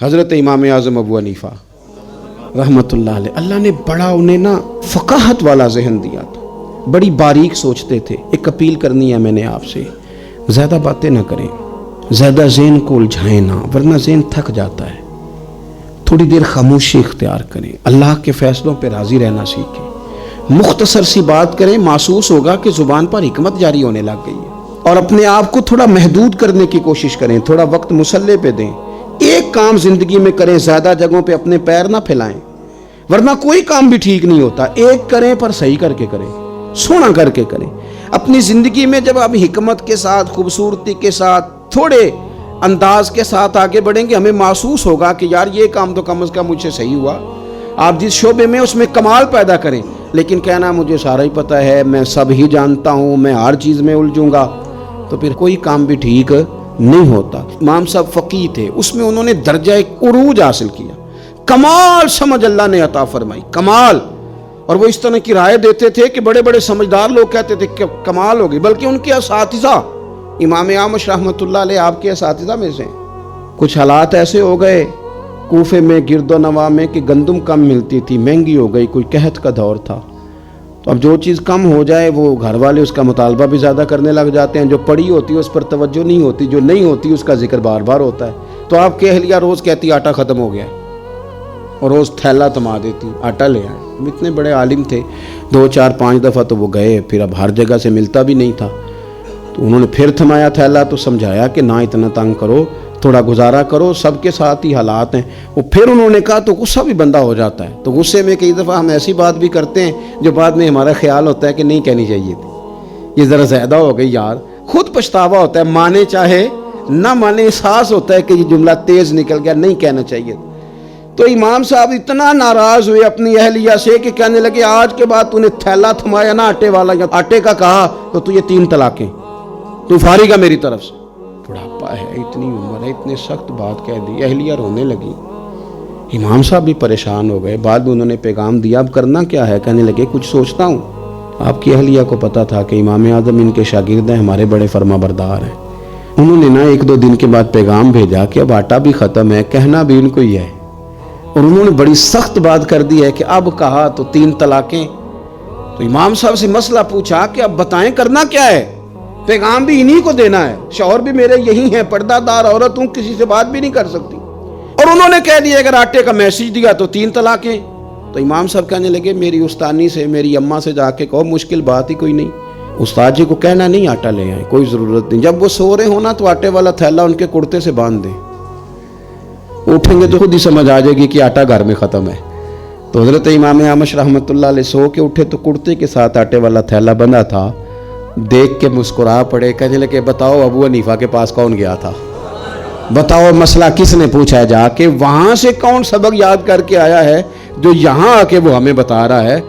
حضرت امام اعظم ابو حنیفہ رحمۃ اللہ علیہ، اللہ نے بڑا انہیں نا فقاہت والا ذہن دیا تھا، بڑی باریک سوچتے تھے۔ ایک اپیل کرنی ہے میں نے آپ سے، زیادہ باتیں نہ کریں، زیادہ ذہن کو الجھائیں نہ، ورنہ ذہن تھک جاتا ہے۔ تھوڑی دیر خاموشی اختیار کریں، اللہ کے فیصلوں پہ راضی رہنا سیکھیں، مختصر سی بات کریں، محسوس ہوگا کہ زبان پر حکمت جاری ہونے لگ گئی ہے۔ اور اپنے آپ کو تھوڑا محدود کرنے کی کوشش کریں، تھوڑا وقت مصلے پہ دیں، ایک کام زندگی میں کریں، زیادہ جگہوں پہ اپنے پیر نہ پھیلائیں، ورنہ کوئی کام بھی ٹھیک نہیں ہوتا۔ ایک کریں پر صحیح کر کے کریں، سونا کر کے کریں۔ اپنی زندگی میں جب آپ حکمت کے ساتھ، خوبصورتی کے ساتھ، تھوڑے انداز کے ساتھ آگے بڑھیں گے، ہمیں محسوس ہوگا کہ یار یہ کام تو کم از کم مجھ سے صحیح ہوا۔ آپ جس شعبے میں اس میں کمال پیدا کریں، لیکن کہنا مجھے سارا ہی پتہ ہے، میں سب ہی جانتا ہوں، میں ہر چیز میں الجھوں گا، تو پھر کوئی کام بھی ٹھیک نہیں ہوتا۔ امام صاحب فقیہ تھے، اس میں انہوں نے درجہ عروج حاصل کیا، کمال سمجھ اللہ نے عطا فرمائی، کمال۔ اور وہ اس طرح کی رائے دیتے تھے کہ بڑے بڑے سمجھدار لوگ کہتے تھے کہ کمال ہوگی، بلکہ ان کے اساتذہ امام اعمش رحمۃ اللہ علیہ آپ کے اساتذہ میں سے کچھ حالات ایسے ہو گئے کوفے میں، گرد و نواح میں، کہ گندم کم ملتی تھی، مہنگی ہو گئی، کوئی قحط کا دور تھا۔ تو اب جو چیز کم ہو جائے وہ گھر والے اس کا مطالبہ بھی زیادہ کرنے لگ جاتے ہیں، جو پڑی ہوتی ہے اس پر توجہ نہیں ہوتی، جو نہیں ہوتی اس کا ذکر بار بار ہوتا ہے۔ تو آپ کی اہلیہ روز کہتی آٹا ختم ہو گیا ہے، اور روز تھیلا تھما دیتی آٹا لے آئے۔ اتنے بڑے عالم تھے، 2 4 5 دفعہ تو وہ گئے، پھر اب ہر جگہ سے ملتا بھی نہیں تھا، تو انہوں نے پھر تھمایا تھیلا، تو سمجھایا کہ نہ اتنا تنگ کرو، تھوڑا گزارا کرو، سب کے ساتھ ہی حالات ہیں۔ وہ پھر انہوں نے کہا تو غصہ بھی بندہ ہو جاتا ہے، تو غصے میں کئی دفعہ ہم ایسی بات بھی کرتے ہیں جو بعد میں ہمارا خیال ہوتا ہے کہ نہیں کہنی چاہیے تھی، یہ ذرا زیادہ ہو گئی یار، خود پچھتاوا ہوتا ہے، مانے چاہے نہ مانے، احساس ہوتا ہے کہ یہ جملہ تیز نکل گیا، نہیں کہنا چاہیے۔ تو امام صاحب اتنا ناراض ہوئے اپنی اہلیہ سے کہ کہنے لگے آج کے بعد تو نے تھیلا تھمایا نا آٹے والا یا آٹے کا کہا تو تجھے 3 طلاقیں، تو فارغ ہے میری طرف سے۔ بڑھاپا ہے، اتنی عمر ہے، اتنے سخت بات کہہ دی، اہلیہ رونے لگی۔ امام صاحب بھی پریشان ہو گئے، بعد میں انہوں نے پیغام دیا اب کرنا کیا ہے، کہنے لگے کچھ سوچتا ہوں۔ آپ کی اہلیہ کو پتا تھا کہ امام اعظم ان کے شاگرد ہیں، ہمارے بڑے فرما بردار ہیں۔ انہوں نے نا 1 2 دن کے بعد پیغام بھیجا کہ اب آٹا بھی ختم ہے، کہنا بھی ان کو ہی ہے، اور انہوں نے بڑی سخت بات کر دی ہے کہ اب کہا تو 3 طلاقیں۔ تو امام صاحب سے مسئلہ پوچھا کہ اب بتائیں کرنا کیا ہے، پیغام بھی انہی کو دینا ہے، شوہر بھی میرے یہی ہیں، پردہ دار عورت ہوں، کسی سے بات بھی نہیں کر سکتی، اور انہوں نے کہہ دیا اگر آٹے کا میسج دیا تو 3 طلاقیں۔ تو امام صاحب کہنے لگے میری استانی سے، میری اماں سے جا کے کہو، مشکل بات ہی کوئی نہیں، استاد جی کو کہنا نہیں آٹا لے آئیں، کوئی ضرورت نہیں، جب وہ سو رہے ہونا تو آٹے والا تھیلا ان کے کرتے سے باندھ دیں، اٹھیں گے تو خود ہی سمجھ آ جائے گی کہ آٹا گھر میں ختم ہے۔ تو حضرت امام اعمش رحمۃ اللہ علیہ سو کے اٹھے تو کرتے کے ساتھ آٹے والا تھیلا بندھا تھا، دیکھ کے مسکرا پڑے، کہنے لگے بتاؤ ابو حنیفہ کے پاس کون گیا تھا، بتاؤ مسئلہ کس نے پوچھا ہے، جا کے وہاں سے کون سبق یاد کر کے آیا ہے جو یہاں آ کے وہ ہمیں بتا رہا ہے۔